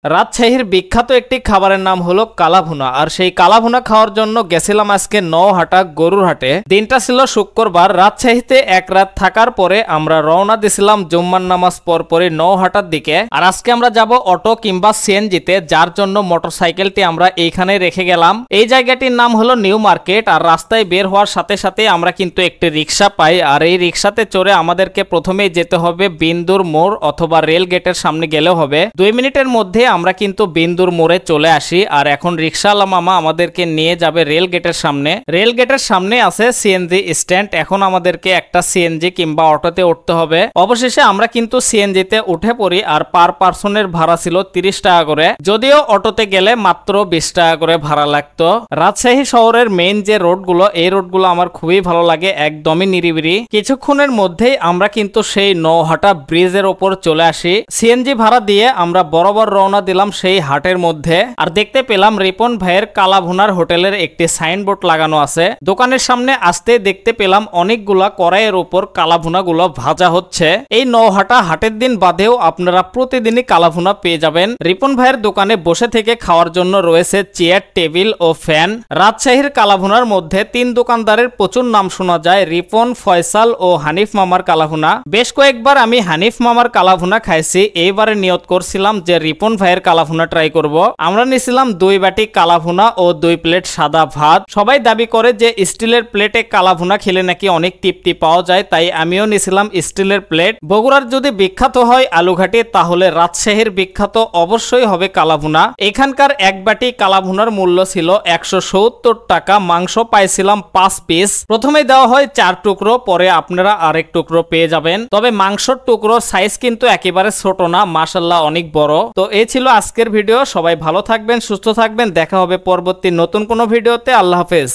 রাজশাহীর বিখ্যাত একটি খাবারের নাম হলো কালাভুনা। আর সেই কালাভুনা খাওয়ার জন্য গেছিলাম আজকে নওহাটা গরুর হাটে। দিনটা ছিল শুক্রবার। রাজশাহীতে এক রাত থাকার পরে আমরা রওনা দিছিলাম জুম্মার নামাজ পরে নওহাটার দিকে। আর আজকে আমরা যাব অটো কিংবা সিএনজিতে, যার জন্য মোটরসাইকেলটি আমরা এইখানে রেখে গেলাম। এই জায়গাটির নাম হলো নিউ মার্কেট। আর রাস্তায় বের হওয়ার সাথে সাথে আমরা কিন্তু একটি রিক্সা পাই। আর এই রিক্সাতে চড়ে আমাদেরকে প্রথমেই যেতে হবে বিন্দুর মোড় অথবা রেল গেটের সামনে গেলেও হবে। 2 মিনিটের মধ্যে আমরা কিন্তু বিন্দুর মোড়ে চলে আসি। আর এখন রিক্সাওয়ালা মামা আমাদেরকে নিয়ে যাবে রেল গেটের সামনে। রেল গেটের সামনে আছে সিএনজি স্ট্যান্ড। এখন আমাদেরকে একটা সিএনজি কিংবা অটোতে উঠতে হবে। অবশেষে আমরা কিন্তু সিএনজিতে উঠে পড়ি। আর পার পার্সনের ভাড়া ছিল 30 টাকা করে, যদিও অটোতে গেলে মাত্র 20 টাকা করে ভাড়া লাগতো। রাজশাহী শহরের মেইন যে রোডগুলো, এই রোডগুলো আমার খুবই ভালো লাগে, একদমই নিরিবিলি। কিছুক্ষণের মধ্যেই আমরা কিন্তু সেই নওহাটা ব্রিজের ওপর চলে আসি। সিএনজি ভাড়া দিয়ে আমরা বরাবর রওনা দিলাম সেই হাটের মধ্যে। আর দেখতে পেলাম রিপন ভাইয়ের কালাভুনার হোটেলের একটি সাইনবোর্ড লাগানো আছে। দোকানের সামনে আসতে দেখতে পেলাম অনেকগুলা কড়াইয়ের উপর কালাভুনা গুলো ভাজা হচ্ছে। এই নওহাটা হাটের দিন বাদেও আপনারা প্রতিদিনই কালাভুনা পেয়ে যাবেন। রিপন ভাইয়ের দোকানে বসে থেকে খাওয়ার জন্য রয়েছে চেয়ার, টেবিল ও ফ্যান। রাজশাহীর কালাভুনার মধ্যে 3 দোকানদারের প্রচুর নাম শোনা যায়, রিপন, ফয়সাল ও হানিফ মামার কালাভুনা। বেশ কয়েকবার আমি হানিফ মামার কালাভুনা খাইছি। এইবারে নিয়ত করছিলাম যে রিপন ভাইয়ের কালাভুনা ট্রাই করব। আমরা নিছিলাম 2 বাটি কালাভুনা ও 2 প্লেট সাদা ভাত। সবাই দাবি করে যে স্টিলের প্লেটে কালাভুনা খেলে নাকি অনেক তৃপ্তি পাওয়া যায়, তাই আমিও নিছিলাম স্টিলের প্লেট। বগুড়ার যদি বিখ্যাত হয় আলুঘাটি, তাহলে রাজশাহীর বিখ্যাত অবশ্যই হবে কালাভুনা। এখানকার 1 বাটি কালাভুনার মূল্য ছিল 170 টাকা। মাংস পাইছিলাম 5 পিস। প্রথমে দেওয়া হয় 4 টুকরো, পরে আপনারা আরেক টুকরো পেয়ে যাবেন। তবে মাংসর টুকরোর সাইজ কিন্তু একেবারে ছোট না, মাশাআল্লাহ অনেক বড়। তো এই ছিল আজকের ভিডিও। সবাই ভালো থাকবেন, সুস্থ থাকবেন। দেখা হবে পরবর্তী নতুন কোনো ভিডিওতে। আল্লাহ হাফেজ।